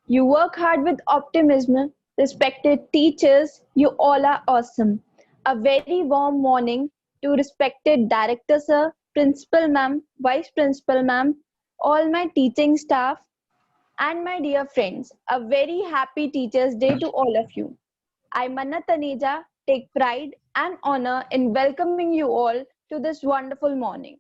You work hard with optimism. Respected teachers, you all are awesome. A very warm morning to respected director sir, principal ma'am, vice principal ma'am, all my teaching staff, and my dear friends. A very happy Teachers' Day to all of you. I, Manna Taneja, take pride and honor in welcoming you all to this wonderful morning.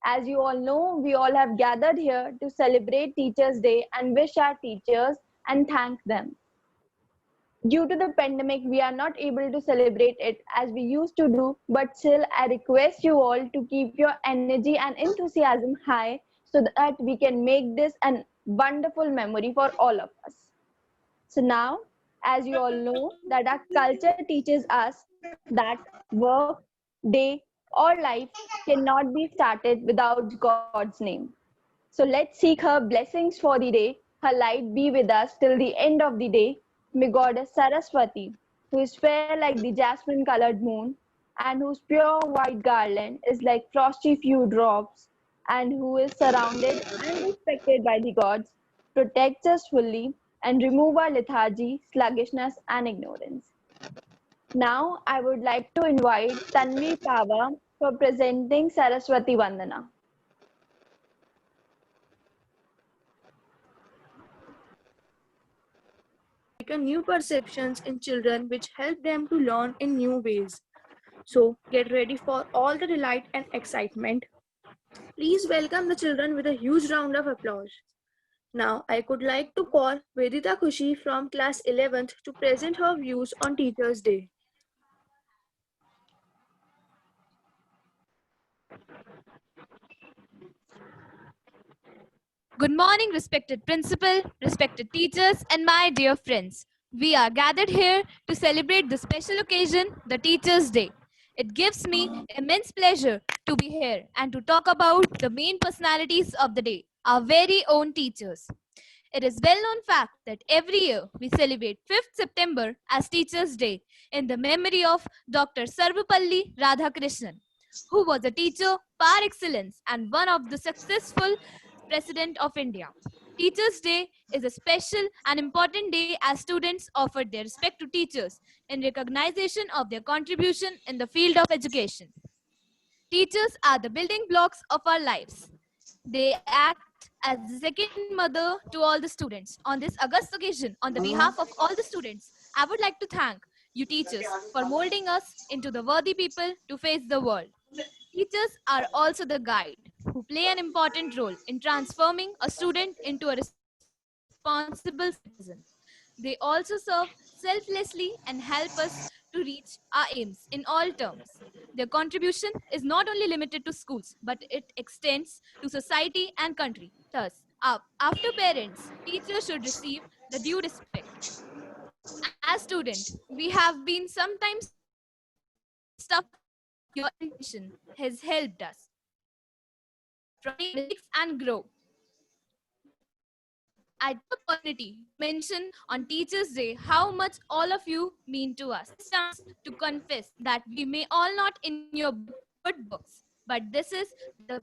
As you all know, we all have gathered here to celebrate Teachers' Day and wish our teachers and thank them. Due to the pandemic, we are not able to celebrate it as we used to do, but still, I request you all to keep your energy and enthusiasm high so that we can make this a wonderful memory for all of us. So now, as you all know, that our culture teaches us that work, day, or life cannot be started without God's name. So let's seek her blessings for the day, her light be with us till the end of the day. May Goddess Saraswati, who is fair like the jasmine colored moon, and whose pure white garland is like frosty few drops, and who is surrounded and respected by the gods, protects us fully and remove our lethargy, sluggishness, and ignorance. Now, I would like to invite Tanvi Pava for presenting Saraswati Vandana. Awaken new perceptions in children which help them to learn in new ways. So get ready for all the delight and excitement. Please welcome the children with a huge round of applause. Now I could like to call Vedita Kushi from class 11th to present her views on Teachers' Day. Good morning, respected principal, respected teachers, and my dear friends. We are gathered here to celebrate the special occasion, the Teachers' Day. It gives me immense pleasure to be here and to talk about the main personalities of the day, our very own teachers. It is well known fact that every year we celebrate 5th September as Teachers' Day in the memory of Dr. Sarvapalli Radhakrishnan, who was a teacher par excellence and one of the successful President of India. Teachers' Day is a special and important day as students offer their respect to teachers in recognition of their contribution in the field of education. Teachers are the building blocks of our lives. They act as the second mother to all the students. On this august occasion, on the behalf of all the students, I would like to thank you teachers for molding us into the worthy people to face the world. Teachers are also the guide who play an important role in transforming a student into a responsible citizen. They also serve selflessly and help us to reach our aims in all terms. Their contribution is not only limited to schools, but it extends to society and country. Thus, after parents, teachers should receive the due respect. As student, we have been sometimes stuck in life. Your intention has helped us from make mistakes and grow. I take the opportunity to mention on Teachers' Day how much all of you mean to us. This chance to confess that we may all not in your good books, but this is the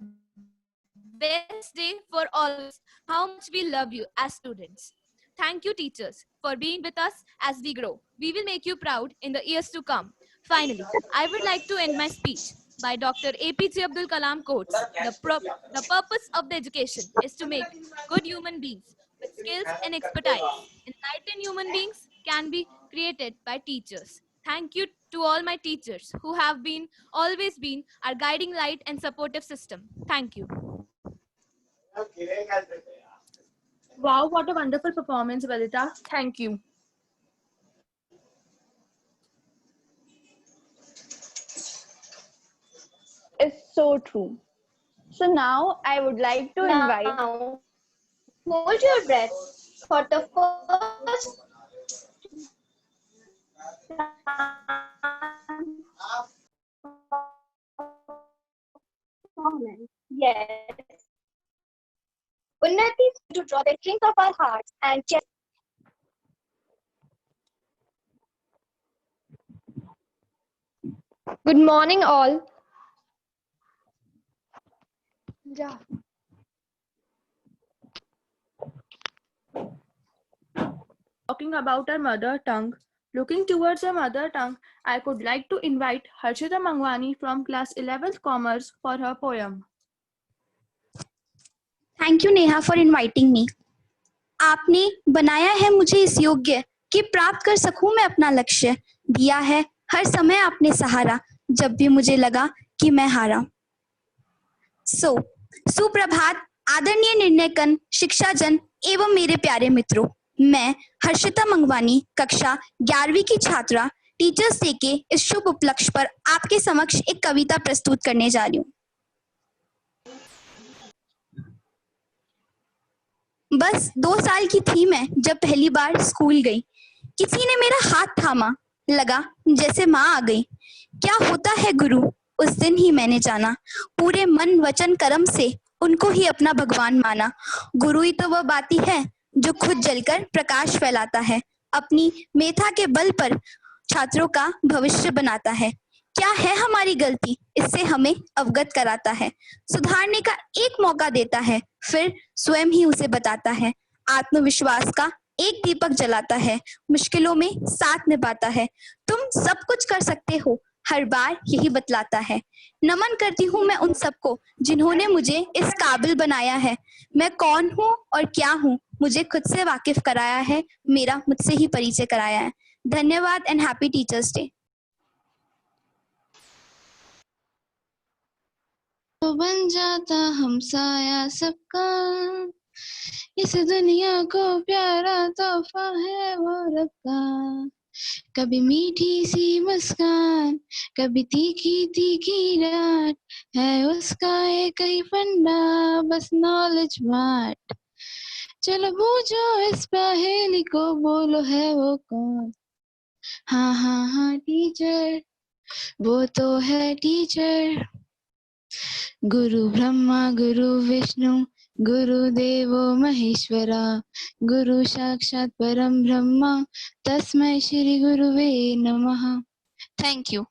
best day for all of us. How much we love you as students. Thank you, teachers, for being with us as we grow. We will make you proud in the years to come. Finally, I would like to end my speech by Dr. APJ Abdul Kalam quotes the purpose of the education is to make good human beings with skills and expertise. Enlightened human beings can be created by teachers. Thank you to all my teachers who have been always been our guiding light and supportive system. Thank you. Wow, what a wonderful performance, Vedita. Thank you. Is so true. So now I would like to invite Now, hold your breath for the first Unnati is going to draw the strings of our hearts and Good morning, all. talking about our mother tongue. Looking towards our mother tongue, I could like to invite Harshita Mangwani from class 11th Commerce for her poem. Thank you Neha for inviting me. आपने बनाया है मुझे इस योग्य कि प्राप्त कर सकूं मैं अपना लक्ष्य। दिया है हर समय आपने सहारा, जब भी मुझे लगा कि मैं हारा। सुप्रभात आदरणीय निर्णयकन, शिक्षाजन एवं मेरे प्यारे मित्रों। मैं हर्षिता मंगवानी, कक्षा 11वीं की छात्रा, टीचर्स डे के इस शुभ उपलक्ष्य पर आपके समक्ष एक कविता प्रस्तुत करने जा रही हूँ। बस 2 साल की थी मैं जब पहली बार स्कूल गई। किसी ने मेरा हाथ थामा, लगा जैसे माँ आ गई। क्या होता है गुरु, उस दिन ही मैंने जाना। पूरे मन वचन कर्म से उनको ही अपना भगवान माना। गुरु ही तो वह बाती है जो खुद जलकर प्रकाश फैलाता है। अपनी मेधा के बल पर छात्रों का भविष्य बनाता है। क्या है हमारी गलती, इससे हमें अवगत कराता है। सुधारने का एक मौका देता है, फिर स्वयं ही उसे बताता है। आत्मविश्वास का एक दीपक जलाता है, मुश्किलों में साथ निभाता है। तुम सब कुछ कर सकते हो, हर बार यही बतलाता है। नमन करती हूँ मैं उन सबको जिन्होंने मुझे इस काबिल बनाया है। मैं कौन हूँ और क्या हूँ, मुझे खुद से वाकिफ कराया है, मेरा मुझसे ही परिचय कराया है। धन्यवाद एंड हैप्पी टीचर्स डे। तो बन जाता हमसाया सबका, इस दुनिया को प्यारा तोहफा है वो रब का। कभी मीठी सी मुस्कान, कभी तीखी तीखी डांट, है उसका एक ही फंडा, बस नॉलेज बांट। चलो बूझो इस पहेली को, बोलो है वो कौन। हाँ हाँ हाँ टीचर, वो तो है टीचर। गुरु ब्रह्मा गुरु विष्णु गुरुदेवो महेश्वरा, गुरु साक्षात परम ब्रह्मा, तस्मै श्री गुरुवे नमः। Thank you.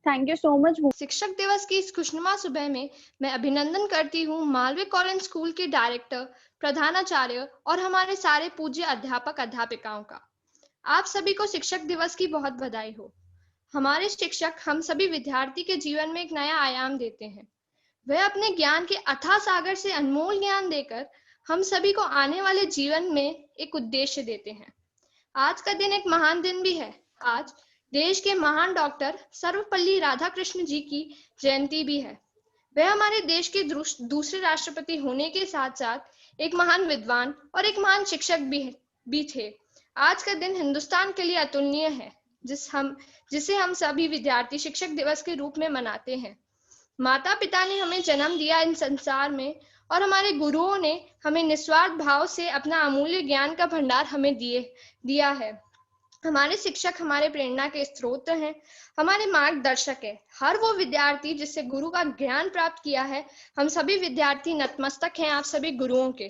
Thank you so much. शिक्षक दिवस की इस खुशनुमा सुबह में मैं अभिनंदन करती हूँ मालवीय कॉलेज स्कूल के डायरेक्टर, प्रधानाचार्य और हमारे सारे पूज्य अध्यापक अध्यापिकाओं का। आप सभी को शिक्षक दिवस की बहुत बधाई हो। हमारे शिक्षक हम सभी विद्यार्थी के जीवन में एक नया आयाम देते हैं। वह अपने ज्ञान के अथाह सागर से अनमोल ज्ञान देकर हम सभी को आने वाले जीवन में एक उद्देश्य देते हैं। आज का दिन एक महान दिन भी है। आज देश के महान डॉक्टर सर्वपल्ली राधाकृष्ण जी की जयंती भी है। वह हमारे देश के दूसरे राष्ट्रपति होने के साथ साथ एक महान विद्वान और एक महान शिक्षक भी थे। आज का दिन हिंदुस्तान के लिए अतुलनीय है, जिसे हम सभी विद्यार्थी शिक्षक दिवस के रूप में मनाते हैं। माता पिता ने हमें जन्म दिया इन संसार में, और हमारे गुरुओं ने हमें निस्वार्थ भाव से अपना अमूल्य ज्ञान का भंडार हमें दिया है। हमारे शिक्षक हमारे प्रेरणा के स्रोत हैं, हमारे मार्गदर्शक है। हर वो विद्यार्थी जिससे गुरु का ज्ञान प्राप्त किया है, हम सभी विद्यार्थी नतमस्तक हैं आप सभी गुरुओं के।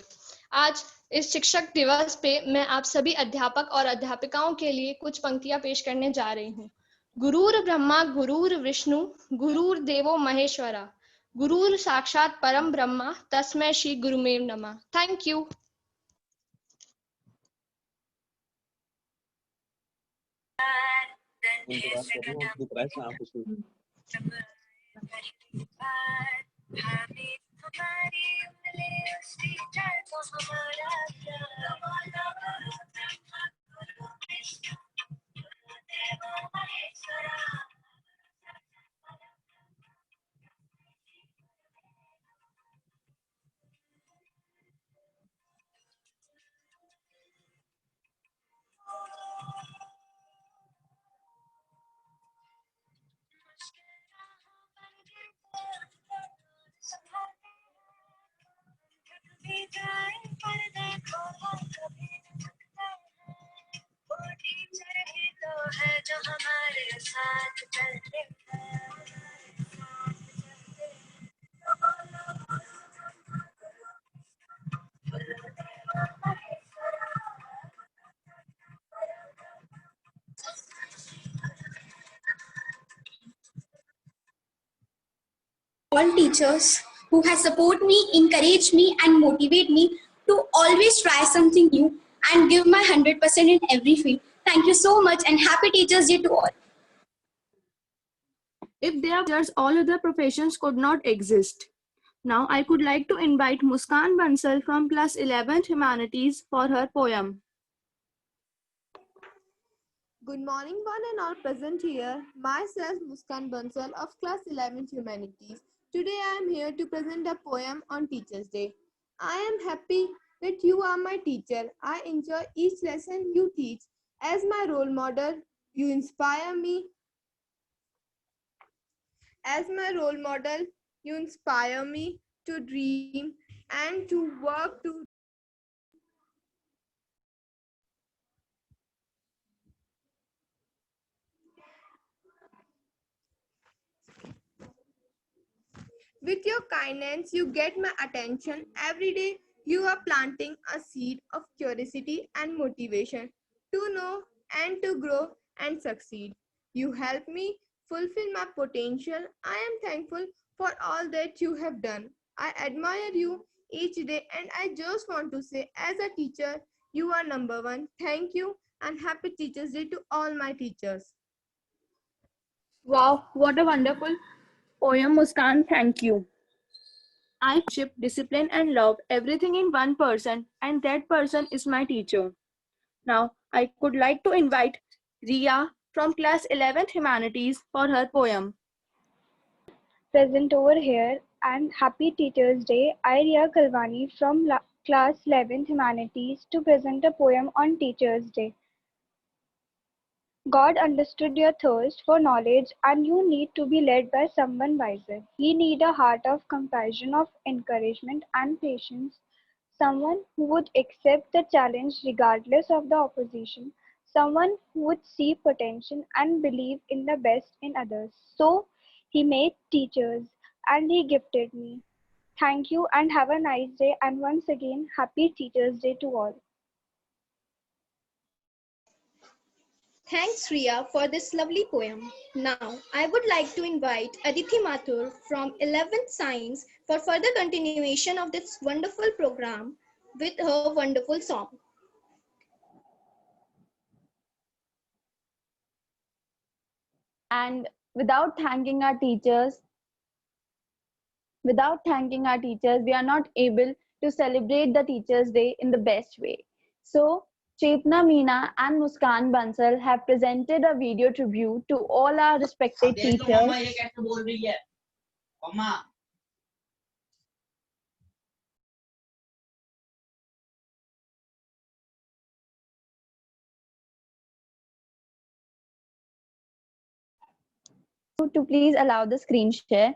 आज इस शिक्षक दिवस पे मैं आप सभी अध्यापक और अध्यापिकाओं के लिए कुछ पंक्तियां पेश करने जा रही हूँ। गुरुर ब्रह्मा गुरुर विष्णु गुरुर देवो महेश्वरा, गुरुर साक्षात परम ब्रह्मा, तस्मै श्री गुरुमेव नमः। Thank you. all teachers who has support me, encourage me and motivate me to always try something new and give my 100% in every field. Thank you so much and happy Teachers Day to all. If they are teachers, all other professions could not exist. Now I could like to invite Muskan Bansal from class 11th Humanities for her poem. Good morning, one and all present here. Myself, Muskan Bansal of class 11th Humanities. Today I am here to present a poem on Teachers' Day. I am happy that you are my teacher. I enjoy each lesson you teach. As my role model, you inspire me. As my role model, you inspire me to dream and to work to With your kindness, you get my attention. Every day, you are planting a seed of curiosity and motivation to know and to grow and succeed. You help me fulfill my potential. I am thankful for all that you have done. I admire you each day, and I just want to say, as a teacher, you are number one. Thank you, and happy Teachers' Day to all my teachers. Wow, what a wonderful poem, Muskan. Thank you. I ship discipline and love, everything in one person, and that person is my teacher. Now, I could like to invite Ria from class 11th Humanities for her poem. Present over here and happy Teachers Day. I, Ria Kalwani from class 11th Humanities to present a poem on Teachers Day. God understood your thirst for knowledge and you need to be led by someone wiser. He need a heart of compassion, of encouragement and patience, someone who would accept the challenge regardless of the opposition, someone who would see potential and believe in the best in others. So he made teachers and he gifted me. Thank you and have a nice day, and once again happy Teachers Day to all. Thanks, Ria, for this lovely poem. Now, I would like to invite Aditi Mathur from 11th Science for further continuation of this wonderful program with her wonderful song. And without thanking our teachers, we are not able to celebrate the Teachers' Day in the best way. So, Chetna Meena and Muskan Bansal have presented a video tribute to all our respected teachers. To please allow the screen share.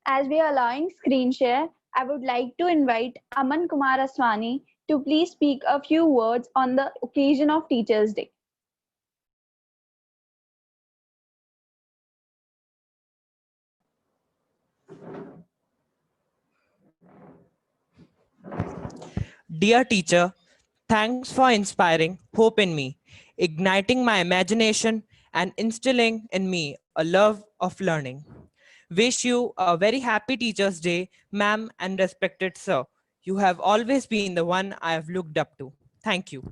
As we are allowing screen share, I would like to invite Aman Kumar Aswani to please speak a few words on the occasion of Teachers' Day. Dear teacher, thanks for inspiring hope in me, igniting my imagination, and instilling in me a love of learning. Wish you a very happy Teachers' Day, ma'am and respected sir. You have always been the one I have looked up to. Thank you.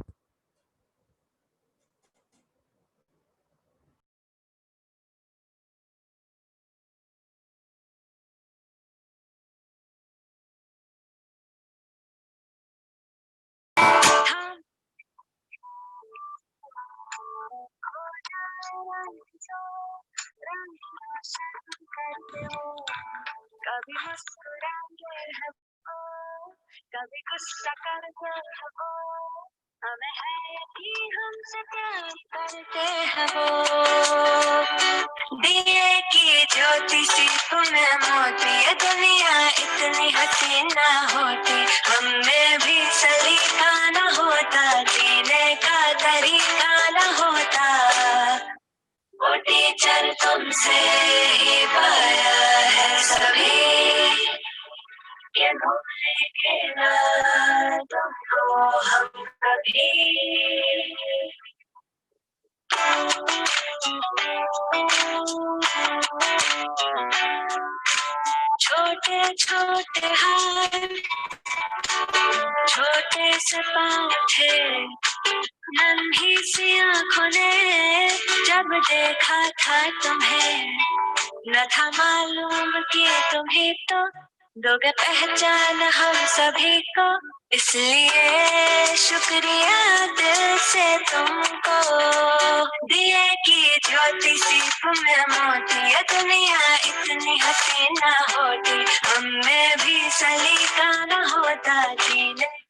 कभी मुस्कुराते हैं वो, कभी गुस्सा करते हैं वो, हमें है यकीन हमसे प्यार करते हैं वो। दिए की ज्योति सी तुम्हें मोती, ये दुनिया इतनी हसीन ना होती, हमें भी सलीका न होता, जीने का तरीका न होता। वो टीचर तुमसे ही पाया है सभी, ये भूलेंगे ना तुमको हम कभी। छोटे छोटे हाथ, छोटे से पाँव थे, नन्ही सी आँखों ने जब देखा था तुम्हें, न था मालूम कि तुम्हें तो दोगे पहचान हम सभी को, इसलिए शुक्रिया दिल से तुमको। दिए की ज्योति सी तुम्हें मोती, ये दुनिया इतनी हसीन ना होती, हमें भी सलीका न होता, जीने